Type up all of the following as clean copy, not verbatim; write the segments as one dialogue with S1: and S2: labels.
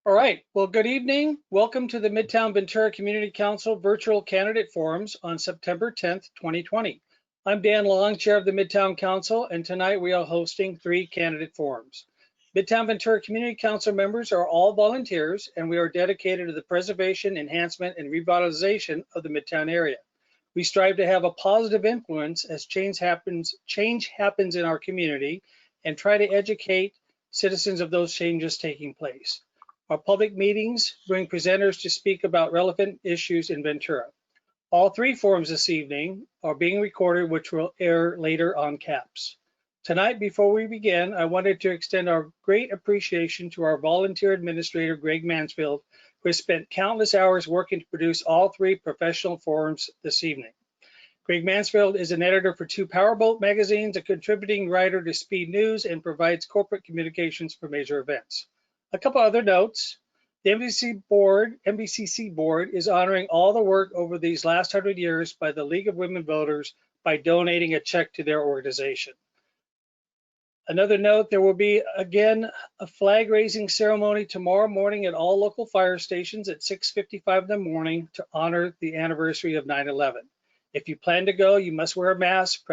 S1: All right, well, good evening. Welcome to the Midtown Ventura Community Council Virtual Candidate Forums on September 10th, 2020. I'm Dan Long, Chair of the Midtown Council, and tonight we are hosting 3 candidate forums. Midtown Ventura Community Council members are all volunteers, and we are dedicated to the preservation, enhancement, and revitalization of the Midtown area. We strive to have a positive influence as change happens in our community and try to educate citizens of those changes taking place. Our public meetings bring presenters to speak about relevant issues in Ventura. All 3 forums this evening are being recorded, which will air later on CAPS. Tonight, before we begin, I wanted to extend our great appreciation to our volunteer administrator, Greg Mansfield, who has spent countless hours working to produce all 3 professional forums this evening. Greg Mansfield is an editor for 2 Powerboat magazines, a contributing writer to Speed News, and provides corporate communications for major events. A couple other notes. The MVCC board is honoring all the work over these last 100 years by the League of Women Voters by donating a check to their organization. Another note, there will be again a flag raising ceremony tomorrow morning at all local fire stations at 6:55 in the morning to honor the anniversary of 9/11. If you plan to go, you must wear a mask,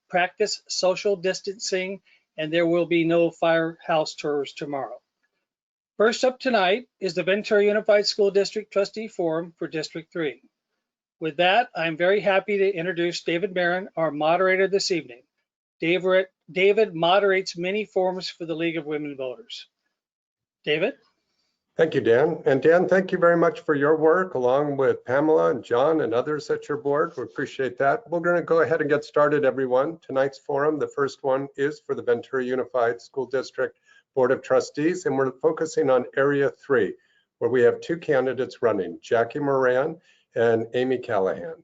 S1: practice social distancing, and there will be no firehouse tours tomorrow. First up tonight is the Ventura Unified School District Trustee Forum for District 3. With that, I'm very happy to introduce David Maron, our moderator this evening. David moderates many forums for the League of Women Voters. David?
S2: Thank you, Dan. And Dan, thank you very much for your work, along with Pamela and John and others at your board. We appreciate that. We're going to go ahead and get started, everyone. Tonight's forum, the first one, is for the Ventura Unified School District Board of Trustees, and we're focusing on Area 3, where we have 2 candidates running, Jackie Moran and Amy Callahan.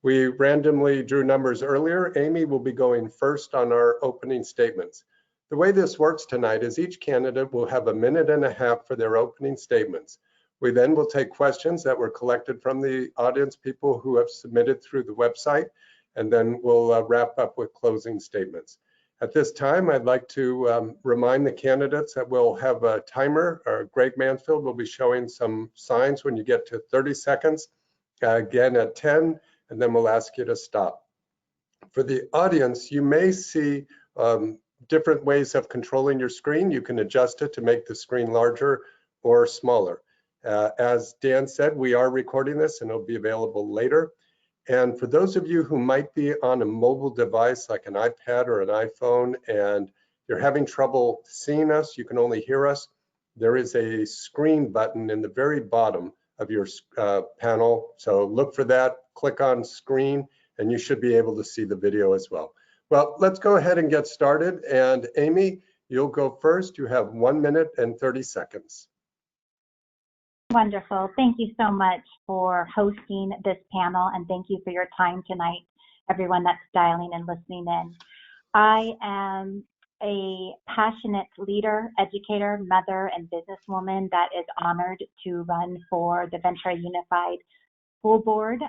S2: We randomly drew numbers earlier. Amy will be going first on our opening statements. The way this works tonight is each candidate will have 1.5 minutes for their opening statements. We then will take questions that were collected from the audience, people who have submitted through the website, and then we'll wrap up with closing statements. At this time, I'd like to remind the candidates that we'll have a timer. Greg Mansfield will be showing some signs when you get to 30 seconds, again at 10, and then we'll ask you to stop. For the audience, you may see different ways of controlling your screen. You can adjust it to make the screen larger or smaller. As Dan said, we are recording this and it'll be available later. And for those of you who might be on a mobile device like an iPad or an iPhone and you're having trouble seeing us, you can only hear us, there is a screen button in the very bottom of your panel. So look for that, click on screen, and you should be able to see the video as well. Well, let's go ahead and get started. And Amy, you'll go first. You have 1 minute and 30 seconds.
S3: Wonderful. Thank you so much for hosting this panel, and thank you for your time tonight, everyone that's dialing and listening in. I am a passionate leader, educator, mother, and businesswoman that is honored to run for the Ventura Unified School Board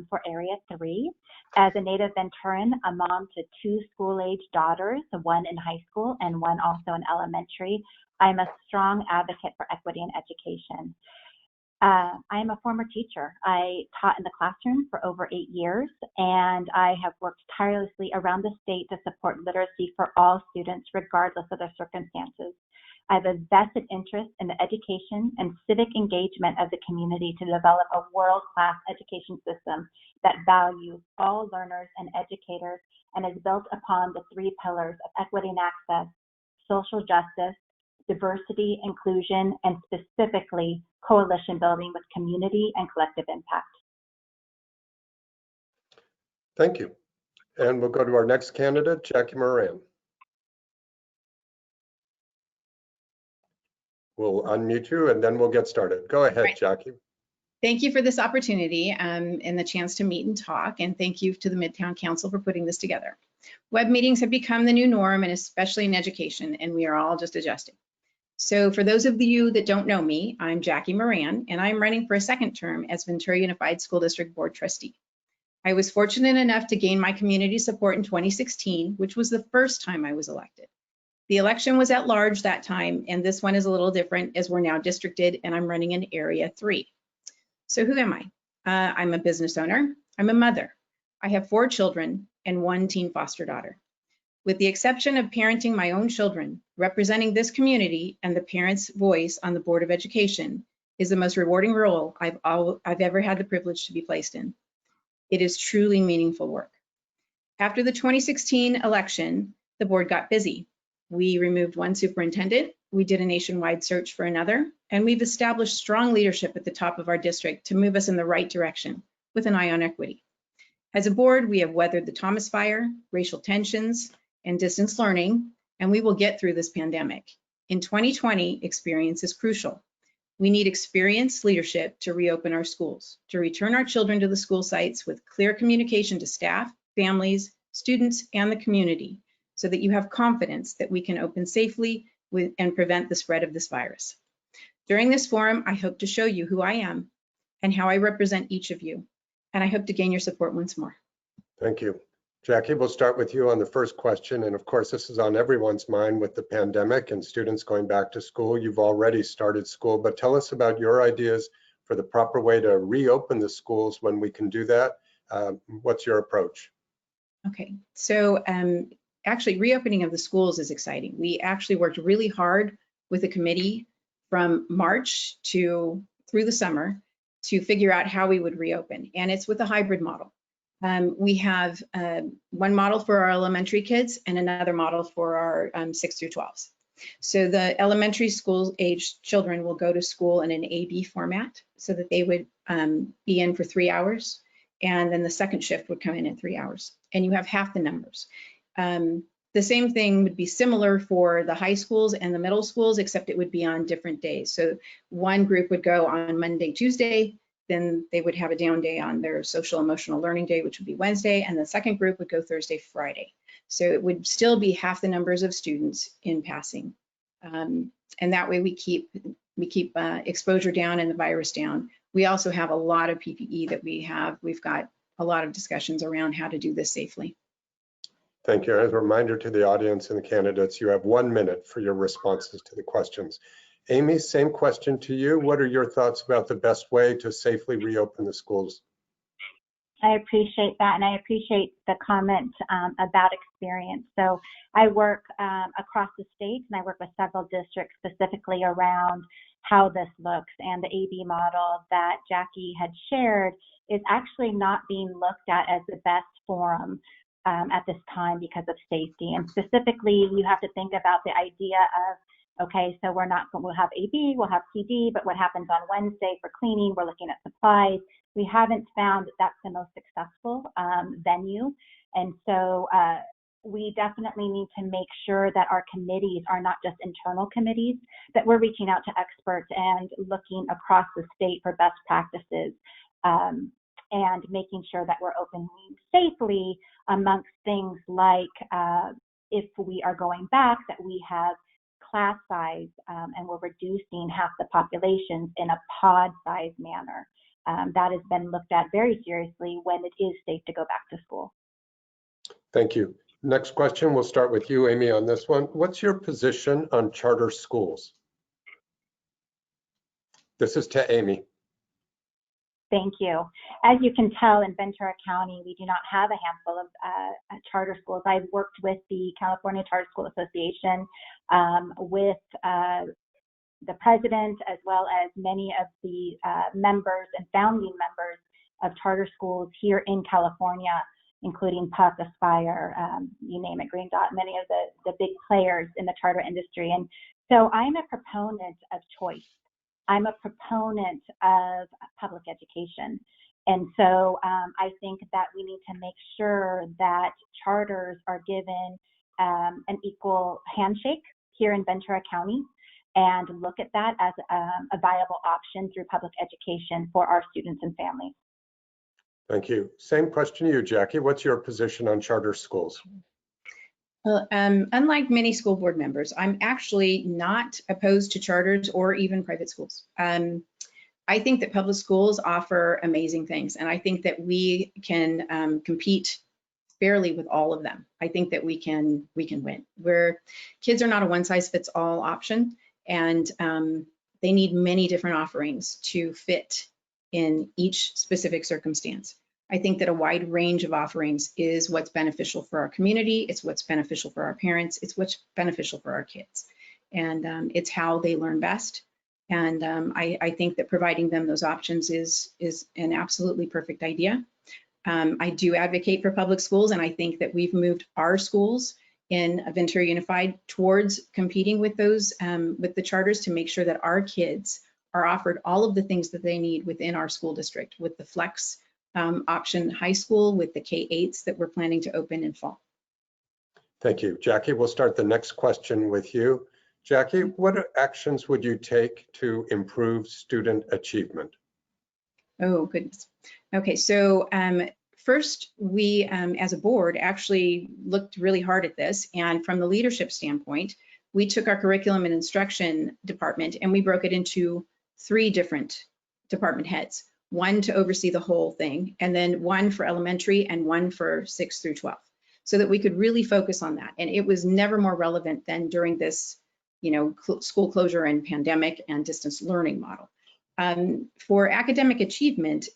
S3: for Area 3. As a native Venturan, a mom to 2 school-age daughters, 1 in high school and 1 also in elementary, I'm a strong advocate for equity in education. I am a former teacher. I taught in the classroom for over 8 years, and I have worked tirelessly around the state to support literacy for all students, regardless of their circumstances. I have a vested interest in the education and civic engagement of the community to develop a world-class education system that values all learners and educators and is built upon the 3 pillars of equity and access, social justice, diversity, inclusion, and specifically coalition building with community and collective impact.
S2: Thank you. And we'll go to our next candidate, Jackie Moran. We'll unmute you and then we'll get started. Go ahead, right. Jackie.
S4: Thank you for this opportunity and the chance to meet and talk, and thank you to the Midtown Council for putting this together. Web meetings have become the new norm, and especially in education, and we are all just adjusting. So for those of you that don't know me, I'm Jackie Moran, and I'm running for a 2nd term as Ventura Unified School District Board Trustee. I was fortunate enough to gain my community support in 2016, which was the first time I was elected. The election was at large that time, and this one is a little different as we're now districted and I'm running in Area 3. So who am I? I'm a business owner. I'm a mother. I have 4 children and 1 teen foster daughter. With the exception of parenting my own children, representing this community and the parents' voice on the Board of Education is the most rewarding role I've ever had the privilege to be placed in. It is truly meaningful work. After the 2016 election, the board got busy. We removed 1 superintendent, we did a nationwide search for another, and we've established strong leadership at the top of our district to move us in the right direction with an eye on equity. As a board, we have weathered the Thomas Fire, racial tensions, and distance learning, and we will get through this pandemic. In 2020, experience is crucial. We need experienced leadership to reopen our schools, to return our children to the school sites with clear communication to staff, families, students, and the community, so that you have confidence that we can open safely and prevent the spread of this virus. During this forum, I hope to show you who I am and how I represent each of you, and I hope to gain your support once more.
S2: Thank you. Jackie, we'll start with you on the first question. And of course, this is on everyone's mind with the pandemic and students going back to school. You've already started school, but tell us about your ideas for the proper way to reopen the schools when we can do that. What's your approach?
S4: Okay, so actually reopening of the schools is exciting. We actually worked really hard with the committee from March through the summer to figure out how we would reopen. And it's with a hybrid model. We have 1 model for our elementary kids and another model for our 6 through 12s. So the elementary school age children will go to school in an AB format so that they would be in for 3 hours. And then the second shift would come in 3 hours. And you have half the numbers. The same thing would be similar for the high schools and the middle schools, except it would be on different days. So 1 group would go on Monday, Tuesday, then they would have a down day on their social emotional learning day, which would be Wednesday, and the second group would go Thursday, Friday. So it would still be half the numbers of students in passing. And that way we keep exposure down and the virus down. We also have a lot of PPE that we've got a lot of discussions around how to do this safely.
S2: Thank you. As a reminder to the audience and the candidates, you have 1 minute for your responses to the questions. Amy, same question to you. What are your thoughts about the best way to safely reopen the schools?
S3: I appreciate that, and I appreciate the comment about experience. So I work across the state, and I work with several districts specifically around how this looks, and the AB model that Jackie had shared is actually not being looked at as the best forum at this time because of safety. And specifically, you have to think about the idea of, okay, so we'll have AB, we'll have PD, but what happens on Wednesday for cleaning? We're looking at supplies. We haven't found that that's the most successful venue. And so we definitely need to make sure that our committees are not just internal committees, that we're reaching out to experts and looking across the state for best practices and making sure that we're opening safely amongst things like if we are going back, that we have class size and we're reducing half the populations in a pod size manner. That has been looked at very seriously when it is safe to go back to school.
S2: Thank you. Next question, we'll start with you, Amy, on this one. What's your position on charter schools? This is to Amy.
S3: Thank you. As you can tell, in Ventura County, we do not have a handful of charter schools. I've worked with the California Charter School Association, with the president, as well as many of the members and founding members of charter schools here in California, including Puck, Aspire, you name it, Green Dot, many of the big players in the charter industry. And so I'm a proponent of choice. I'm a proponent of public education. And so I think that we need to make sure that charters are given an equal handshake here in Ventura County and look at that as a viable option through public education for our students and families.
S2: Thank you. Same question to you, Jackie. What's your position on charter schools?
S4: Well, unlike many school board members, I'm actually not opposed to charters or even private schools. I think that public schools offer amazing things, and I think that we can compete fairly with all of them, I think that we can win. Where kids are not a one-size-fits-all option, and they need many different offerings to fit in each specific circumstance. I think that a wide range of offerings is what's beneficial for our community. It's what's beneficial for our parents. It's what's beneficial for our kids. And it's how they learn best. And I think that providing them those options is an absolutely perfect idea. I do advocate for public schools, and I think that we've moved our schools in Ventura Unified towards competing with those, with the charters, to make sure that our kids are offered all of the things that they need within our school district, with the flex option high school, with the K-8s that we're planning to open in fall.
S2: Thank you. Jackie, we'll start the next question with you. Jackie, what actions would you take to improve student achievement?
S4: Oh, goodness. Okay, so first, we as a board actually looked really hard at this, and from the leadership standpoint, we took our curriculum and instruction department and we broke it into 3 different department heads. One to oversee the whole thing, and then one for elementary and one for 6 through 12, so that we could really focus on that. And it was never more relevant than during this, school closure and pandemic and distance learning model. For academic achievement,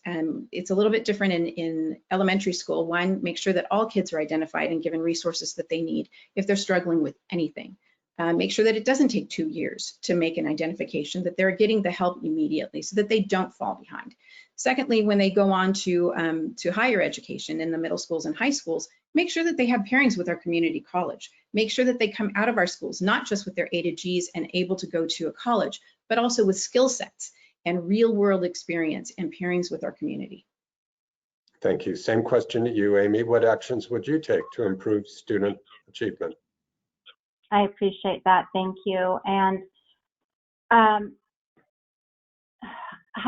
S4: it's a little bit different in elementary school. One, make sure that all kids are identified and given resources that they need if they're struggling with anything. Make sure that it doesn't take 2 years to make an identification, that they're getting the help immediately so that they don't fall behind. Secondly, when they go on to higher education in the middle schools and high schools, make sure that they have pairings with our community college. Make sure that they come out of our schools, not just with their A to Gs and able to go to a college, but also with skill sets and real world experience and pairings with our community.
S2: Thank you. Same question to you, Amy. What actions would you take to improve student achievement?
S3: I appreciate that. Thank you. And how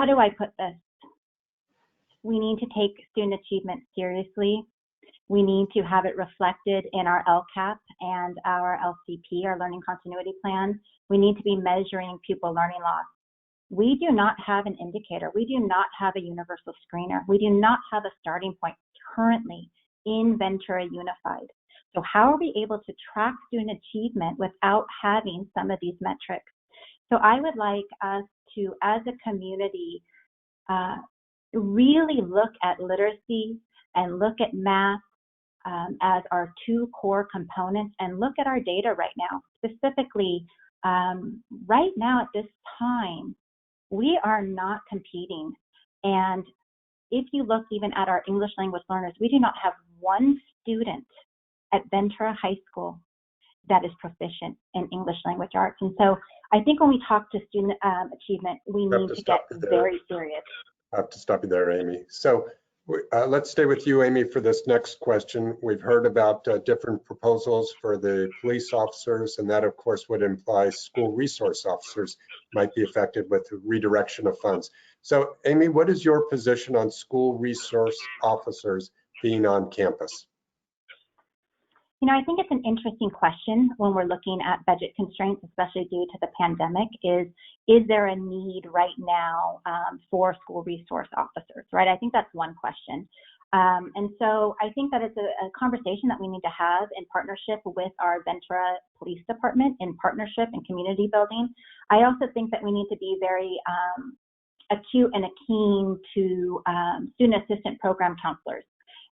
S3: do I put this? We need to take student achievement seriously. We need to have it reflected in our LCAP and our LCP, our Learning Continuity Plan. We need to be measuring pupil learning loss. We do not have an indicator. We do not have a universal screener. We do not have a starting point currently in Ventura Unified. So how are we able to track student achievement without having some of these metrics? So I would like us to, as a community, really look at literacy and look at math as our 2 core components, and look at our data right now. Specifically, right now at this time, we are not competing. And if you look even at our English language learners, we do not have one student at Ventura High School that is proficient in English language arts. And so I think when we talk to student achievement, we need to get very serious.
S2: I have to stop you there, Amy. So let's stay with you, Amy, for this next question. We've heard about different proposals for the police officers, and that of course would imply school resource officers might be affected with redirection of funds. So Amy, what is your position on school resource officers being on campus?
S3: I think it's an interesting question when we're looking at budget constraints, especially due to the pandemic, is there a need right now for school resource officers, right? I think that's one question. And so I think that it's a conversation that we need to have in partnership with our Ventura Police Department, in partnership and community building. I also think that we need to be very acute and keen to student assistant program counselors,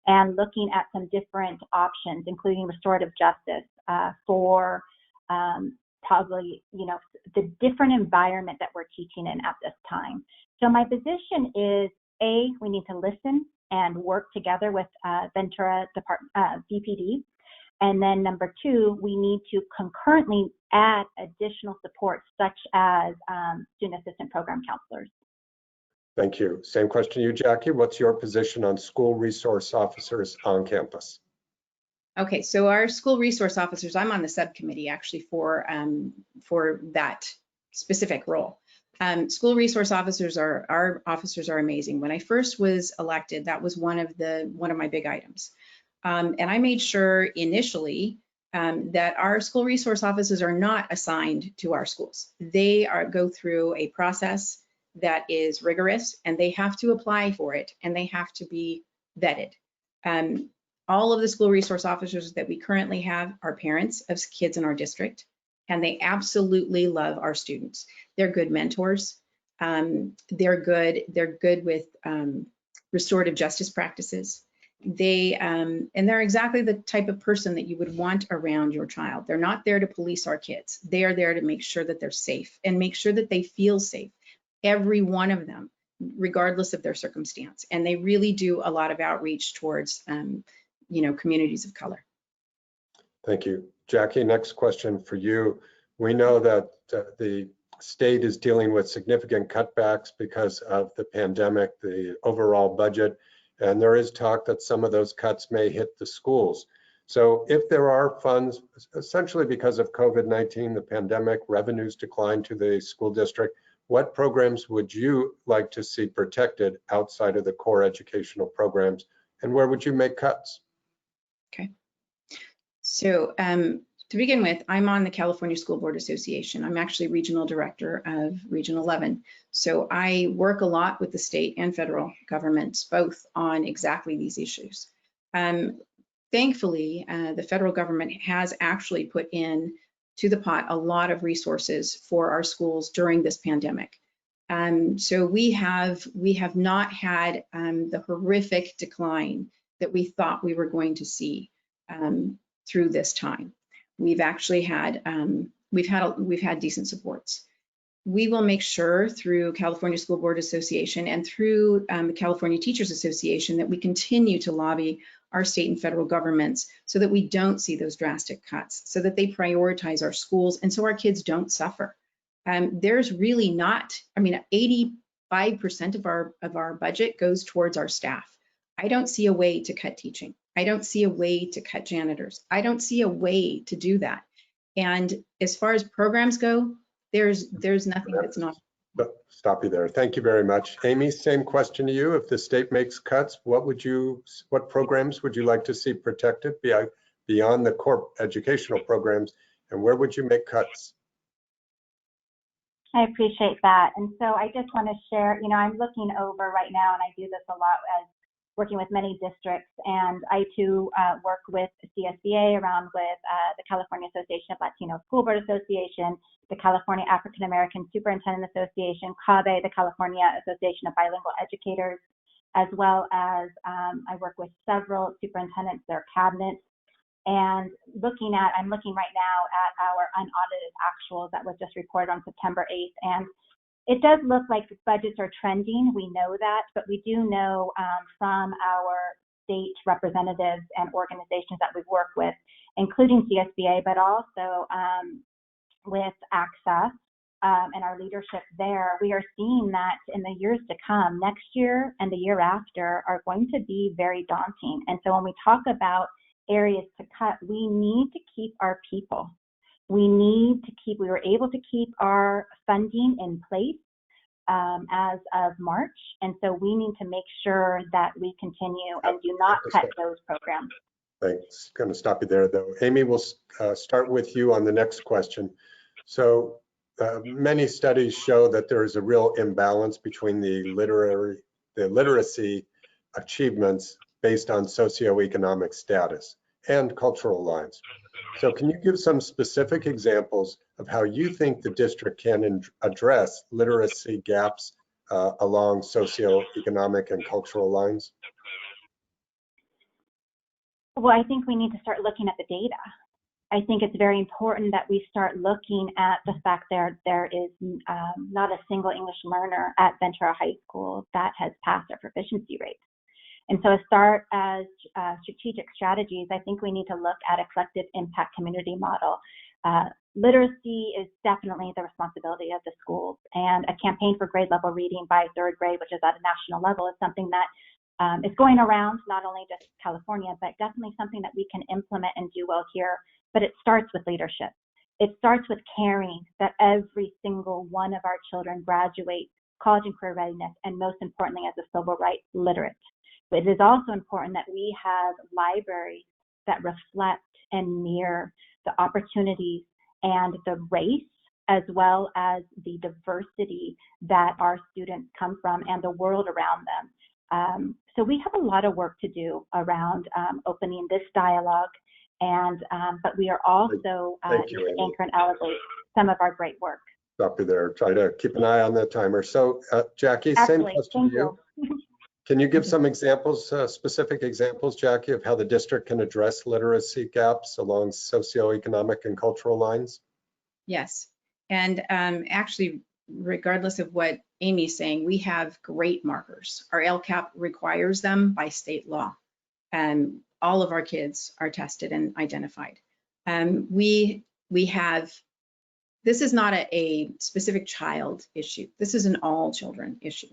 S3: and looking at some different options, including restorative justice for probably, the different environment that we're teaching in at this time. So my position is, A, we need to listen and work together with Ventura VPD. And then number 2, we need to concurrently add additional support, such as student assistant program counselors.
S2: Thank you. Same question to you, Jackie. What's your position on school resource officers on campus?
S4: Okay, so our school resource officers, I'm on the subcommittee actually for that specific role. School resource officers our officers are amazing. When I first was elected, that was one of my big items. And I made sure initially that our school resource officers are not assigned to our schools. They go through a process that is rigorous, and they have to apply for it, and they have to be vetted. All of the school resource officers that we currently have are parents of kids in our district, and they absolutely love our students. They're good mentors. They're good with restorative justice practices. And they're exactly the type of person that you would want around your child. They're not there to police our kids. They are there to make sure that they're safe and make sure that they feel safe. Every one of them, regardless of their circumstance. And they really do a lot of outreach towards, communities of color.
S2: Thank you. Jackie, next question for you. We know that the state is dealing with significant cutbacks because of the pandemic, the overall budget, and there is talk that some of those cuts may hit the schools. So if there are funds, essentially because of COVID-19, the pandemic, revenues decline to the school district, what programs would you like to see protected outside of the core educational programs, and where would you make cuts?
S4: Okay. So to begin with, I'm on the California School Board Association. I'm actually regional director of Region 11. So I work a lot with the state and federal governments, both on exactly these issues. Thankfully, the federal government has actually put in to the pot a lot of resources for our schools during this pandemic. So we have not had the horrific decline that we thought we were going to see through this time. We've actually had we've had decent supports. We will make sure through California School Board Association and through the California Teachers Association that we continue to lobby our state and federal governments so that we don't see those drastic cuts, so that they prioritize our schools and so our kids don't suffer. There's really not, 85% of our budget goes towards our staff. I don't see a way to cut teaching. I don't see a way to cut janitors. I don't see a way to do that. And as far as programs go, there's nothing that's not.
S2: Stop you there. Thank you very much. Amy, same question to you. If the state makes cuts, what programs would you like to see protected beyond the core educational programs, and where would you make cuts?
S3: I appreciate that. And so I just want to share, I'm looking over right now, and I do this a lot as working with many districts, and I too work with CSBA around with the California Association of Latino School Board Association, the California African American Superintendent Association, CABE, the California Association of Bilingual Educators, as well as I work with several superintendents, their cabinets, and I'm looking right now at our unaudited actuals that was just reported on September 8th, and it does look like budgets are trending. We know that, but we do know from our state representatives and organizations that we work with, including CSBA, but also with Access and our leadership there, we are seeing that in the years to come, next year and the year after, are going to be very daunting. And so when we talk about areas to cut, we need to keep our people. We were able to keep our funding in place as of March. And so we need to make sure that we continue and do not cut those programs.
S2: Thanks. Going to stop you there though. Amy, we'll start with you on the next question. So many studies show that there is a real imbalance between the literacy achievements based on socioeconomic status and cultural lines. So can you give some specific examples of how you think the district can address literacy gaps along socioeconomic and cultural lines?
S3: Well, I think we need to start looking at the data. I think it's very important that we start looking at the fact there is not a single English learner at Ventura High School that has passed their proficiency rates. And so as far as strategic strategies, I think we need to look at a collective impact community model. Literacy is definitely the responsibility of the schools, and a campaign for grade level reading by third grade, which is at a national level, is something that is going around not only just California, but definitely something that we can implement and do well here. But it starts with leadership. It starts with caring that every single one of our children graduate college and career readiness, and most importantly, as a civil rights literate. But it is also important that we have libraries that reflect and mirror the opportunities and the race, as well as the diversity that our students come from and the world around them. So we have a lot of work to do around opening this dialogue, and but we are also
S2: Thank
S3: to
S2: you, Amy.
S3: anchor and elevate some of our great work.
S2: Stop you there. Try to keep an eye on the timer. So Jackie, same
S3: Absolutely.
S2: question
S3: Thank
S2: to you. Can you give some examples, specific examples, Jackie, of how the district can address literacy gaps along socioeconomic and cultural lines?
S4: Yes. And actually, regardless of what Amy's saying, we have great markers. Our LCAP requires them by state law. And all of our kids are tested and identified. We have, this is not a specific child issue. This is an all children issue.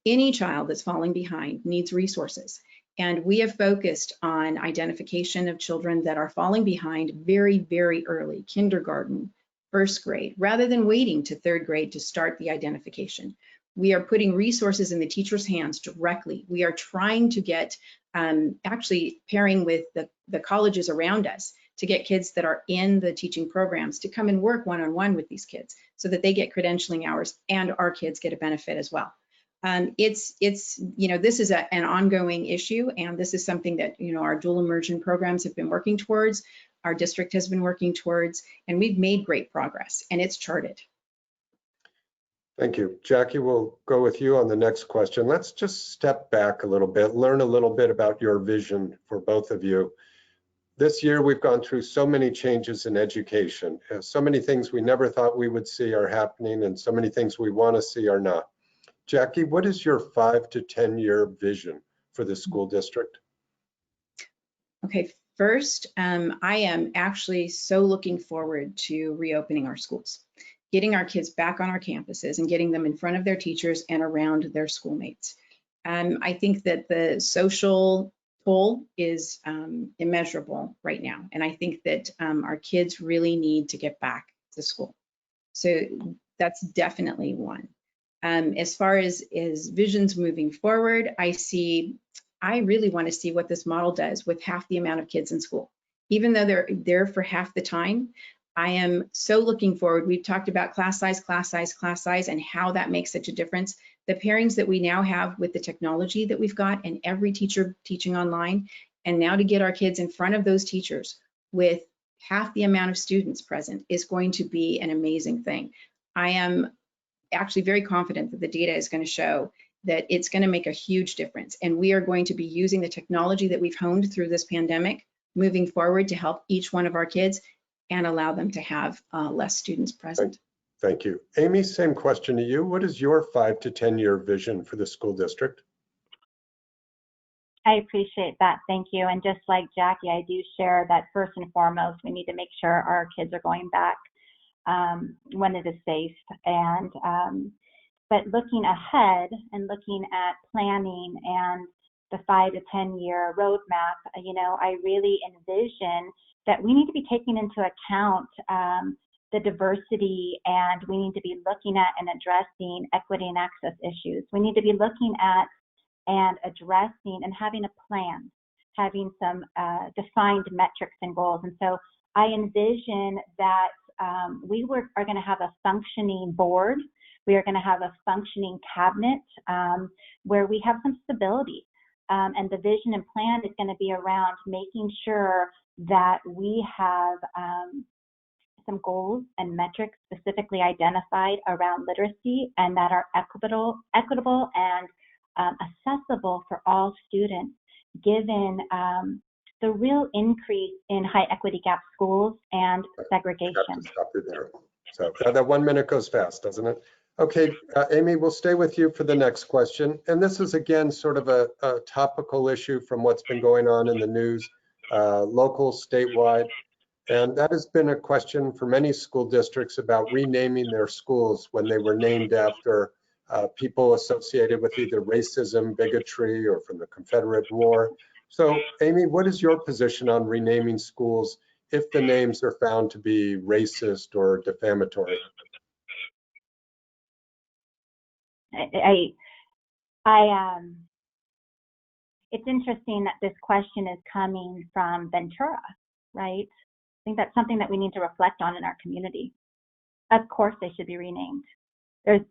S4: Any child that's falling behind needs resources. And we have focused on identification of children that are falling behind very, very early, kindergarten, first grade, rather than waiting to third grade to start the identification. We are putting resources in the teacher's hands directly. We are trying to get, actually pairing with the colleges around us to get kids that are in the teaching programs to come and work one-on-one with these kids so that they get credentialing hours and our kids get a benefit as well. It's you know, this is an ongoing issue, and this is something that, you know, our dual immersion programs have been working towards, our district has been working towards, and we've made great progress, and it's charted.
S2: Thank you. Jackie, we'll go with you on the next question. Let's just step back a little bit, learn a little bit about your vision for both of you. This year, we've gone through so many changes in education. So many things we never thought we would see are happening, and so many things we want to see are not. Jackie, what is your 5 to 10 year vision for the school district?
S4: Okay, first, I am actually so looking forward to reopening our schools, getting our kids back on our campuses and getting them in front of their teachers and around their schoolmates. I think that the social toll is immeasurable right now. And I think that our kids really need to get back to school. So that's definitely one. As far as visions moving forward, I really want to see what this model does with half the amount of kids in school. Even though they're there for half the time, I am so looking forward. We've talked about class size, and how that makes such a difference. The pairings that we now have with the technology that we've got and every teacher teaching online, and now to get our kids in front of those teachers with half the amount of students present is going to be an amazing thing. I am actually very confident that the data is going to show that it's going to make a huge difference. And we are going to be using the technology that we've honed through this pandemic moving forward to help each one of our kids and allow them to have less students present.
S2: Thank you. Amy, same question to you. What is your 5 to 10 year vision for the school district?
S3: I appreciate that. Thank you. And just like Jackie, I do share that first and foremost, we need to make sure our kids are going back when it is safe. And but looking ahead and looking at planning and the 5 to 10 year roadmap, you know, I really envision that we need to be taking into account the diversity, and we need to be looking at and addressing equity and access issues. We need to be looking at and addressing and having a plan, having some defined metrics and goals. And so I envision that we are going to have a functioning board. We are going to have a functioning cabinet where we have some stability. And the vision and plan is going to be around making sure that we have some goals and metrics specifically identified around literacy, and that are equitable and accessible for all students, given the real increase in high equity gap schools and segregation.
S2: Stop you there. So that 1 minute goes fast, doesn't it? Okay, Amy, we'll stay with you for the next question. And this is, again, sort of a topical issue from what's been going on in the news, local, statewide. And that has been a question for many school districts about renaming their schools when they were named after people associated with either racism, bigotry, or from the Confederate War. So, Amy, what is your position on renaming schools if the names are found to be racist or defamatory?
S3: It's interesting that this question is coming from Ventura, right? I think that's something that we need to reflect on in our community. Of course, they should be renamed.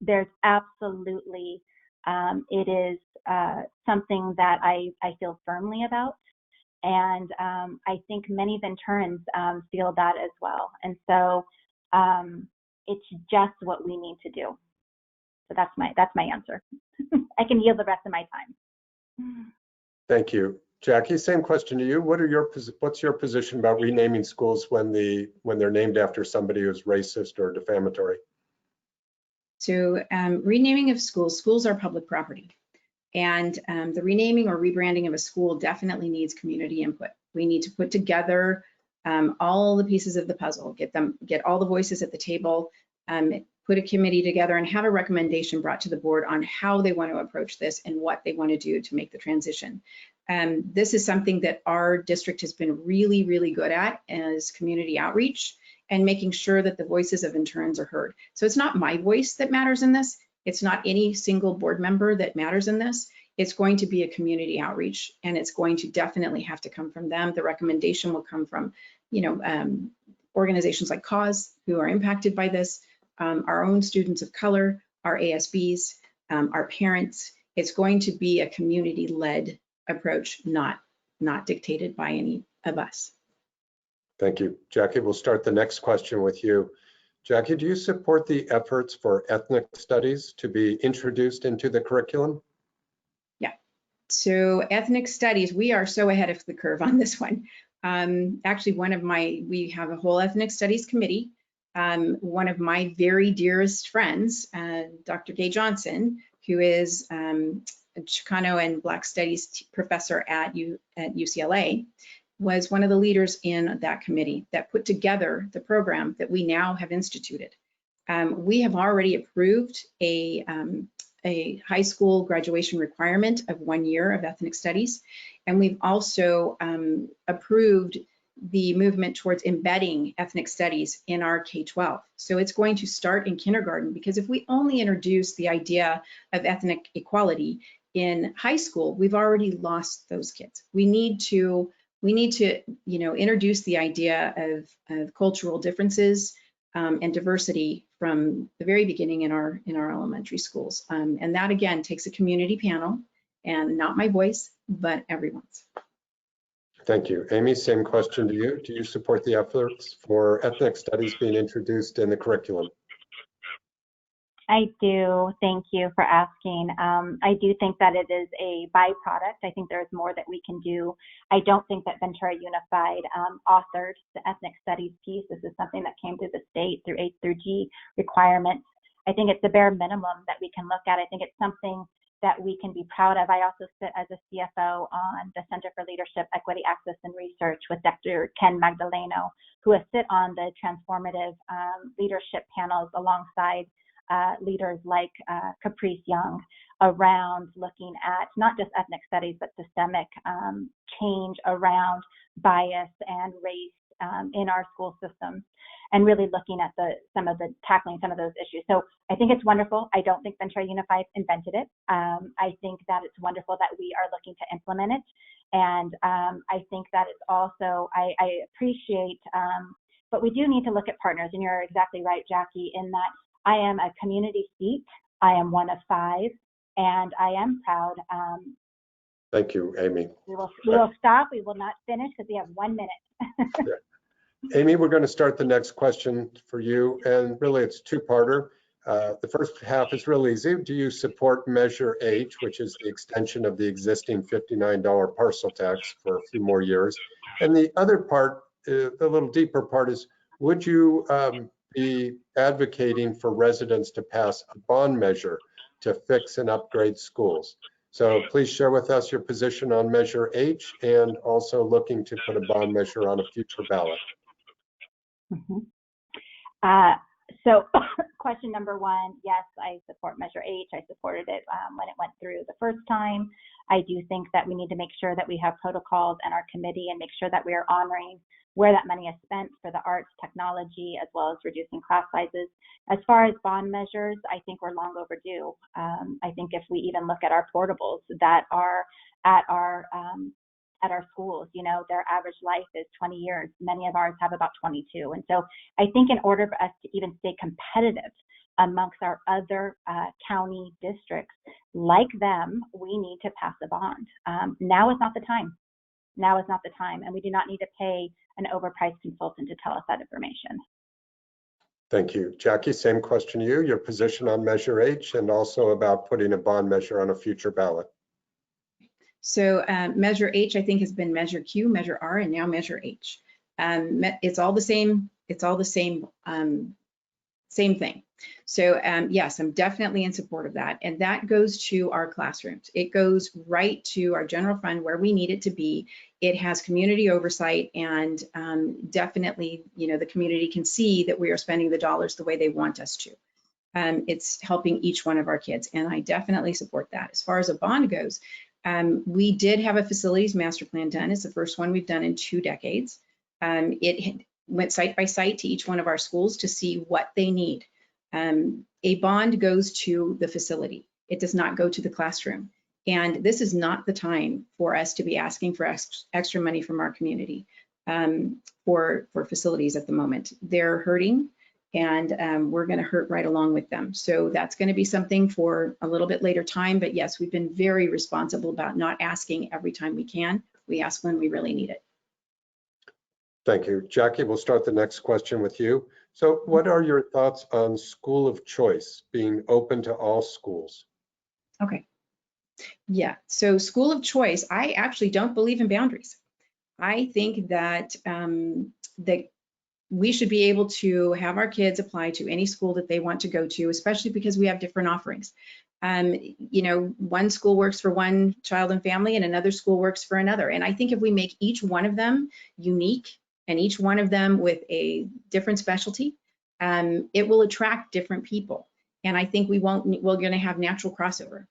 S3: There's absolutely It is something that I feel firmly about. And I think many Venturans feel that as well. And so it's just what we need to do. So that's my answer. I can yield the rest of my time.
S2: Thank you. Jackie, same question to you. What's your position about renaming schools when they're named after somebody who's racist or defamatory?
S4: So renaming of schools are public property. And the renaming or rebranding of a school definitely needs community input. We need to put together all the pieces of the puzzle, get all the voices at the table, put a committee together and have a recommendation brought to the board on how they want to approach this and what they want to do to make the transition. This is something that our district has been really, really good at as community outreach and making sure that the voices of Venturans are heard. So it's not my voice that matters in this. It's not any single board member that matters in this. It's going to be a community outreach, and it's going to definitely have to come from them. The recommendation will come from, organizations like Cause who are impacted by this, our own students of color, our ASBs, our parents. It's going to be a community-led approach, not dictated by any of us.
S2: Thank you. Jackie, we'll start the next question with you. Jackie, do you support the efforts for ethnic studies to be introduced into the curriculum?
S4: Yeah, so ethnic studies, we are so ahead of the curve on this one. Actually, we have a whole ethnic studies committee. One of my very dearest friends, Dr. Gay Johnson, who is a Chicano and Black Studies professor at UCLA, was one of the leaders in that committee that put together the program that we now have instituted. We have already approved a high school graduation requirement of 1 year of ethnic studies, and we've also approved the movement towards embedding ethnic studies in our K-12. So it's going to start in kindergarten, because if we only introduce the idea of ethnic equality in high school, we've already lost those kids. We need to introduce the idea of cultural differences and diversity from the very beginning in our elementary schools. And that, again, takes a community panel, and not my voice, but everyone's.
S2: Thank you. Amy, same question to you. Do you support the efforts for ethnic studies being introduced in the curriculum?
S3: I do. Thank you for asking. I do think that it is a byproduct. I think there's more that we can do. I don't think that Ventura Unified authored the ethnic studies piece. This is something that came to the state through H through G requirements. I think it's the bare minimum that we can look at. I think it's something that we can be proud of. I also sit as a CFO on the Center for Leadership, Equity, Access, and Research with Dr. Ken Magdaleno, who has sit on the transformative leadership panels alongside leaders like Caprice Young around looking at not just ethnic studies, but systemic change around bias and race in our school systems, and really looking at tackling some of those issues. So I think it's wonderful. I don't think Ventura Unified invented it. I think that it's wonderful that we are looking to implement it. And I think that it's also, I appreciate, but we do need to look at partners. And you're exactly right, Jackie, in that I am a community seat. I am one of 5, and I am proud.
S2: Thank you, Amy.
S3: We will stop. We will not finish because we have 1 minute.
S2: Yeah. Amy, we're going to start the next question for you, and really it's two-parter. The first half is real easy. Do you support Measure H, which is the extension of the existing $59 parcel tax for a few more years? And the other part, the little deeper part, is would you be advocating for residents to pass a bond measure to fix and upgrade schools? So please share with us your position on Measure H, and also looking to put a bond measure on a future ballot.
S3: So question number 1, yes, I support Measure H. I supported it when it went through the first time. I do think that we need to make sure that we have protocols in our committee and make sure that we are honoring where that money is spent for the arts, technology, as well as reducing class sizes. As far as bond measures, I think we're long overdue. I think if we even look at our portables that are at our at our schools. You know, their average life is 20 years. Many of ours have about 22. And so I think in order for us to even stay competitive amongst our other county districts like them, we need to pass a bond. Now is not the time. Now is not the time. And we do not need to pay an overpriced consultant to tell us that information.
S2: Thank you. Jackie, same question to you, your position on Measure H and also about putting a bond measure on a future ballot.
S4: So Measure H, I think, has been Measure Q, Measure R, and now Measure H. It's all the same. It's all the same, same thing. So yes, I'm definitely in support of that. And that goes to our classrooms. It goes right to our general fund where we need it to be. It has community oversight, and definitely, you know, the community can see that we are spending the dollars the way they want us to. It's helping each one of our kids, and I definitely support that. As far as a bond goes, we did have a facilities master plan done. It's the first one we've done in 2 decades. It went site by site to each one of our schools to see what they need. A bond goes to the facility. It does not go to the classroom. And this is not the time for us to be asking for extra money from our community for facilities at the moment. They're hurting, and we're going to hurt right along with them. So that's going to be something for a little bit later time. But yes, we've been very responsible about not asking every time we can. We ask when we really need it.
S2: Thank you. Jackie, we'll start the next question with you. So what are your thoughts on school of choice being open to all schools?
S4: Okay. Yeah, so school of choice, I actually don't believe in boundaries. I think that that we should be able to have our kids apply to any school that they want to go to, especially because we have different offerings. You know, one school works for one child and family and another school works for another. And I think if we make each one of them unique and each one of them with a different specialty, it will attract different people. And I think we're going to have natural crossover.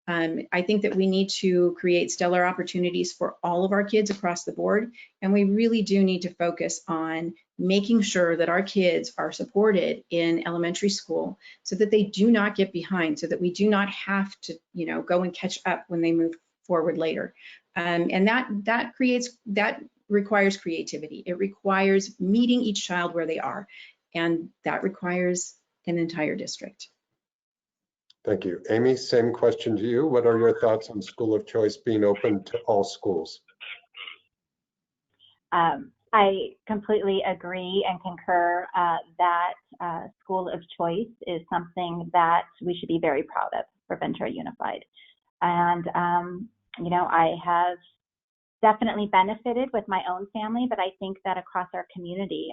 S4: I think that we need to create stellar opportunities for all of our kids across the board. And we really do need to focus on making sure that our kids are supported in elementary school so that they do not get behind, so that we do not have to, you know, go and catch up when they move forward later. And that requires creativity. It requires meeting each child where they are. And that requires an entire district.
S2: Thank you. Amy, same question to you. What are your thoughts on school of choice being open to all schools?
S3: I completely agree and concur that school of choice is something that we should be very proud of for Ventura Unified. And, you know, I have definitely benefited with my own family, but I think that across our community,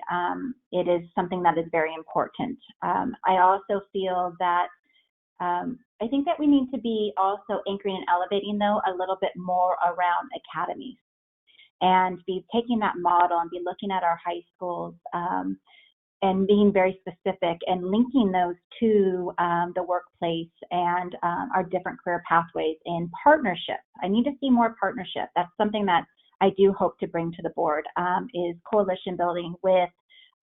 S3: it is something that is very important. I also feel that I think that we need to be also anchoring and elevating, though, a little bit more around academies and be taking that model and be looking at our high schools and being very specific and linking those to the workplace and our different career pathways in partnership. I need to see more partnership. That's something that I do hope to bring to the board is coalition building with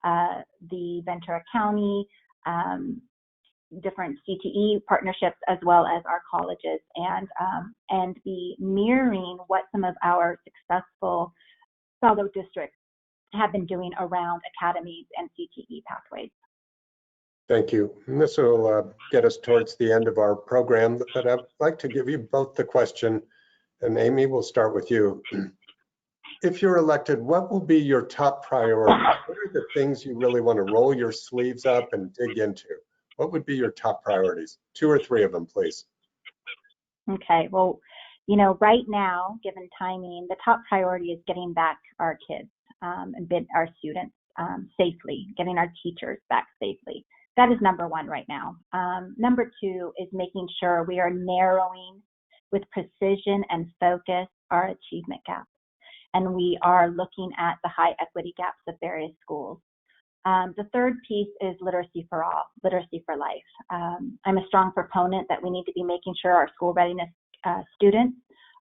S3: the Ventura County, different CTE partnerships, as well as our colleges, and be mirroring what some of our successful fellow districts have been doing around academies and CTE pathways.
S2: Thank you. And this will get us towards the end of our program, but I'd like to give you both the question, and Amy, we'll start with you. If you're elected, what will be your top priority? What are the things you really want to roll your sleeves up and dig into? What would be your top priorities? 2 or 3 of them, please.
S3: Okay, well, you know, right now, given timing, the top priority is getting back our kids and our students safely, getting our teachers back safely. That is number 1 right now. Number 2 is making sure we are narrowing with precision and focus our achievement gaps. And we are looking at the high equity gaps of various schools. The third piece is literacy for all, literacy for life. I'm a strong proponent that we need to be making sure our school readiness students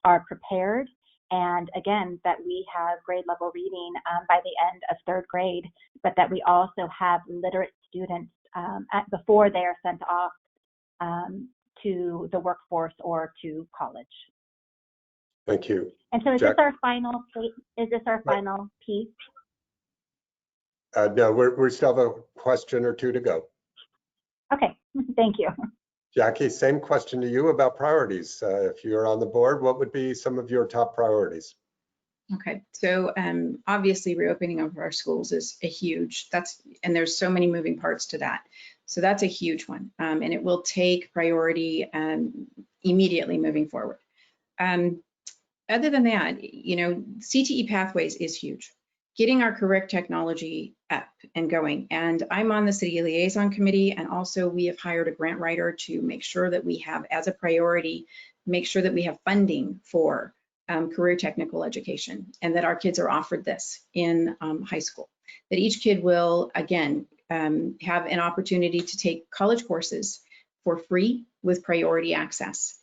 S3: are prepared, and again, that we have grade level reading by the end of 3rd grade, but that we also have literate students before they are sent off to the workforce or to college.
S2: Thank you.
S3: And so is
S2: Jack?
S3: this our final, is this our final piece?
S2: No, we still have a question or two to go.
S3: Okay, thank you.
S2: Jackie, same question to you about priorities. If you're on the board, what would be some of your top priorities?
S4: Okay, so obviously reopening of our schools is a huge, and there's so many moving parts to that. So that's a huge one, and it will take priority immediately moving forward. Other than that, CTE pathways is huge. Getting our correct technology up and going. And I'm on the city liaison committee, and also we have hired a grant writer to make sure that we have as a priority, make sure that we have funding for career technical education, and that our kids are offered this in high school. That each kid will, again, have an opportunity to take college courses for free with priority access.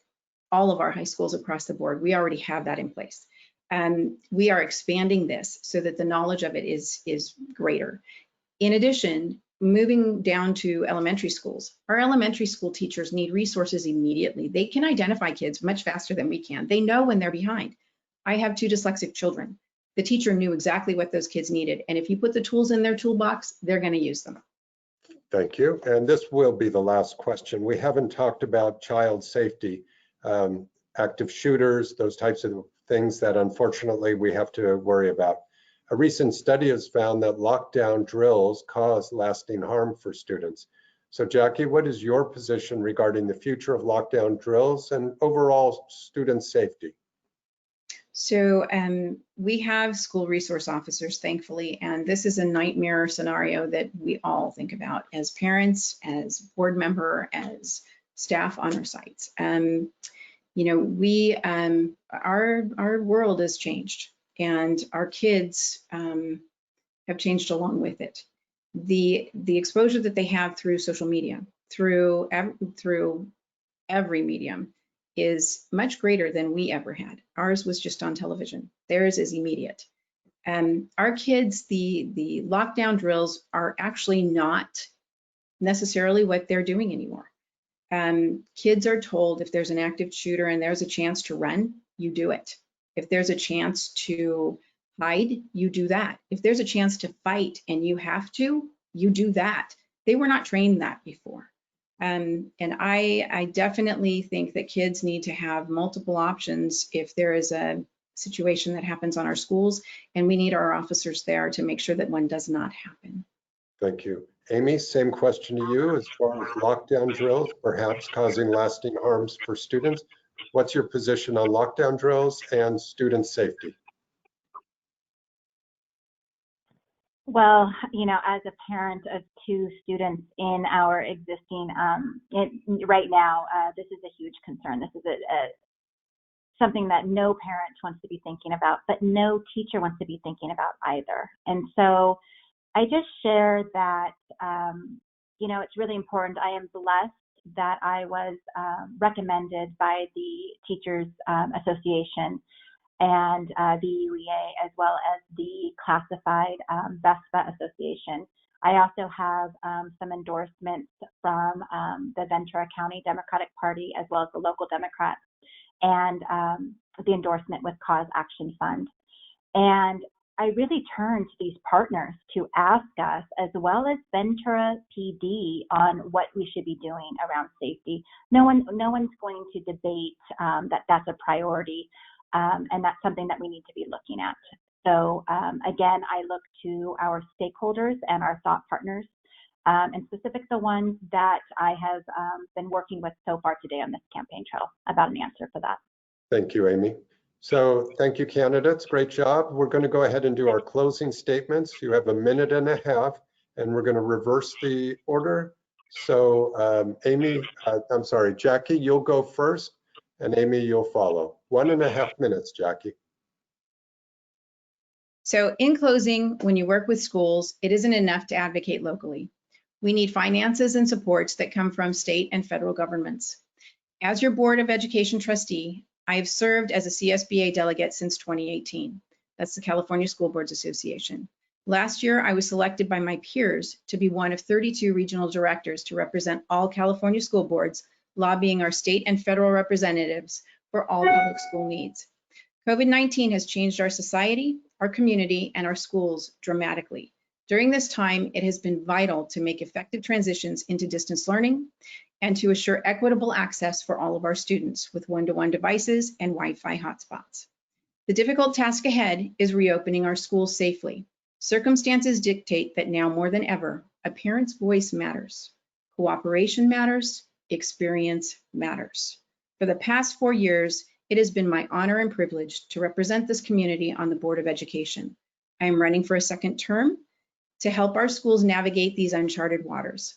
S4: All of our high schools across the board, we already have that in place. We are expanding this so that the knowledge of it is greater. In addition, moving down to elementary schools, our elementary school teachers need resources immediately. They can identify kids much faster than we can. They know when they're behind. I have 2 dyslexic children. The teacher knew exactly what those kids needed. And if you put the tools in their toolbox, they're going to use them.
S2: Thank you. And this will be the last question. We haven't talked about child safety, active shooters, those types of things that unfortunately we have to worry about. A recent study has found that lockdown drills cause lasting harm for students. So Jackie, what is your position regarding the future of lockdown drills and overall student safety?
S4: So we have school resource officers, thankfully, and this is a nightmare scenario that we all think about as parents, as board member, as staff on our sites. Our world has changed, and our kids have changed along with it. The exposure that they have through social media, through every medium, is much greater than we ever had. Ours was just on television. Theirs is immediate. Our kids, the lockdown drills are actually not necessarily what they're doing anymore. Kids are told if there's an active shooter and there's a chance to run, you do it. If there's a chance to hide, you do that. If there's a chance to fight and you have to, you do that. They were not trained that before. And I definitely think that kids need to have multiple options if there is a situation that happens on our schools, and we need our officers there to make sure that one does not happen.
S2: Thank you. Amy, same question to you as far as lockdown drills, perhaps causing lasting harms for students. What's your position on lockdown drills and student safety?
S3: Well, as a parent of 2 students in our existing, right now, this is a huge concern. This is something that no parent wants to be thinking about, but no teacher wants to be thinking about either. And so I just share that, it's really important. I am blessed that I was recommended by the Teachers Association and the UEA, as well as the classified VESPA Association. I also have some endorsements from the Ventura County Democratic Party, as well as the local Democrats, and the endorsement with Cause Action Fund. And I really turn to these partners to ask us, as well as Ventura PD, on what we should be doing around safety. No one's going to debate that that's a priority. And that's something that we need to be looking at. So again, I look to our stakeholders and our thought partners, and specific the ones that I have been working with so far today on this campaign trail about an answer for that.
S2: Thank you, Amy. So thank you, candidates. Great job. We're going to go ahead and do our closing statements. You have 1.5 minutes, and we're going to reverse the order. So Jackie, you'll go first, and Amy, you'll follow. 1.5 minutes, Jackie.
S4: So in closing, when you work with schools, it isn't enough to advocate locally. We need finances and supports that come from state and federal governments. As your Board of Education trustee, I have served as a CSBA delegate since 2018. That's the California School Boards Association. Last year, I was selected by my peers to be one of 32 regional directors to represent all California school boards, lobbying our state and federal representatives for all public school needs. COVID-19 has changed our society, our community, and our schools dramatically. During this time, it has been vital to make effective transitions into distance learning and to assure equitable access for all of our students with one-to-one devices and Wi-Fi hotspots. The difficult task ahead is reopening our schools safely. Circumstances dictate that now more than ever, a parent's voice matters. Cooperation matters, experience matters. For the past 4 years, it has been my honor and privilege to represent this community on the Board of Education. I am running for a second term to help our schools navigate these uncharted waters.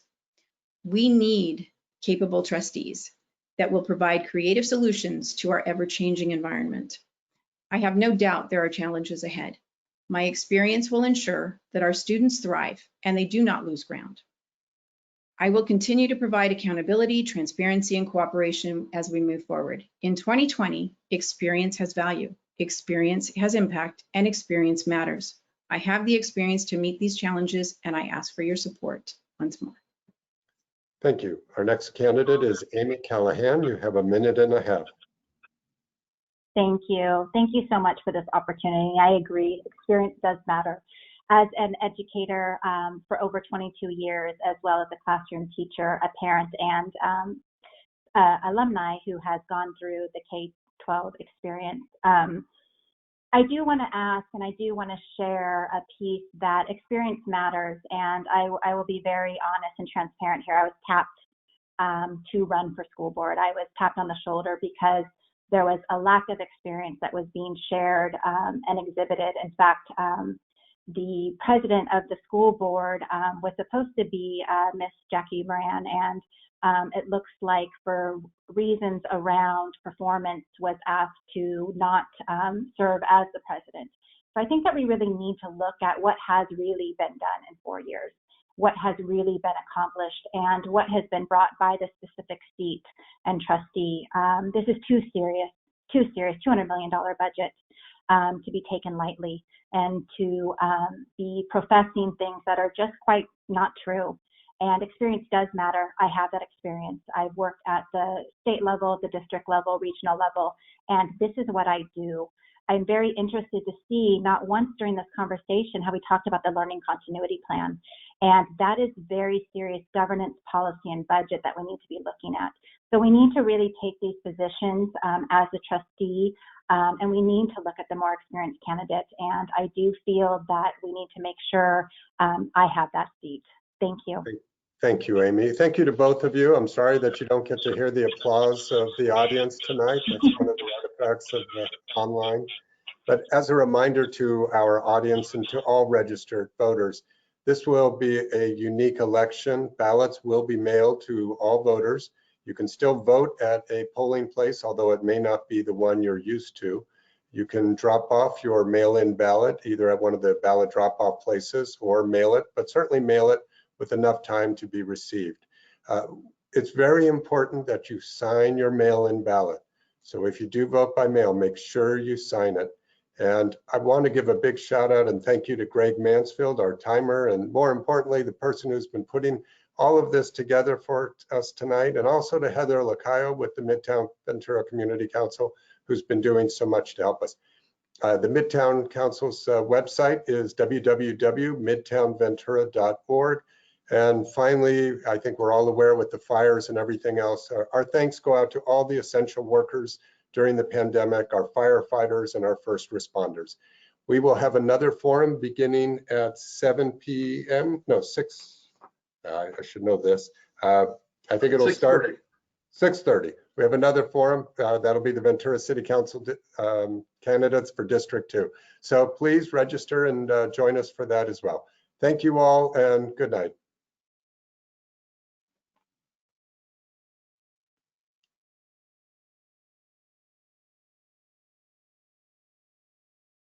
S4: We need capable trustees that will provide creative solutions to our ever-changing environment. I have no doubt there are challenges ahead. My experience will ensure that our students thrive and they do not lose ground. I will continue to provide accountability, transparency, and cooperation as we move forward. In 2020, experience has value, experience has impact, and experience matters. I have the experience to meet these challenges, and I ask for your support once more.
S2: Thank you. Our next candidate is Amy Callahan. You have 1.5 minutes.
S3: Thank you. Thank you so much for this opportunity. I agree, experience does matter. As an educator for over 22 years, as well as a classroom teacher, a parent, and alumni who has gone through the K-12 experience, I do want to ask, and I do want to share a piece that experience matters, and I will be very honest and transparent here. I was tapped to run for school board. I was tapped on the shoulder because there was a lack of experience that was being shared and exhibited. In fact, the president of the school board was supposed to be Miss Jackie Moran, and it looks like for reasons around performance was asked to not serve as the president. So I think that we really need to look at what has really been done in 4 years, what has really been accomplished, and what has been brought by the specific seat and trustee. This is too serious, $200 million budget to be taken lightly and to be professing things that are just quite not true. And experience does matter. I have that experience. I've worked at the state level, the district level, regional level, and this is what I do. I'm very interested to see, not once during this conversation, how we talked about the learning continuity plan. And that is very serious governance, policy, and budget that we need to be looking at. So we need to really take these positions as a trustee, and we need to look at the more experienced candidates. And I do feel that we need to make sure I have that seat. Thank you.
S2: Thank you, Amy. Thank you to both of you. I'm sorry that you don't get to hear the applause of the audience tonight. That's one of the artifacts of online. But as a reminder to our audience and to all registered voters, this will be a unique election. Ballots will be mailed to all voters. You can still vote at a polling place, although it may not be the one you're used to. You can drop off your mail-in ballot either at one of the ballot drop-off places or mail it, but certainly mail it with enough time to be received. It's very important that you sign your mail-in ballot. So if you do vote by mail, make sure you sign it. And I want to give a big shout out and thank you to Greg Mansfield, our timer, and more importantly, the person who's been putting all of this together for us tonight, and also to Heather Lacayo with the Midtown Ventura Community Council, who's been doing so much to help us. The Midtown Council's website is www.midtownventura.org. And finally, I think we're all aware with the fires and everything else, our thanks go out to all the essential workers during the pandemic, our firefighters and our first responders. We will have another forum beginning at 7 p.m. No, 6. I should know this. I think it'll start 6:30. We have another forum. That'll be the Ventura City Council candidates for District 2. So please register and join us for that as well. Thank you all and good night.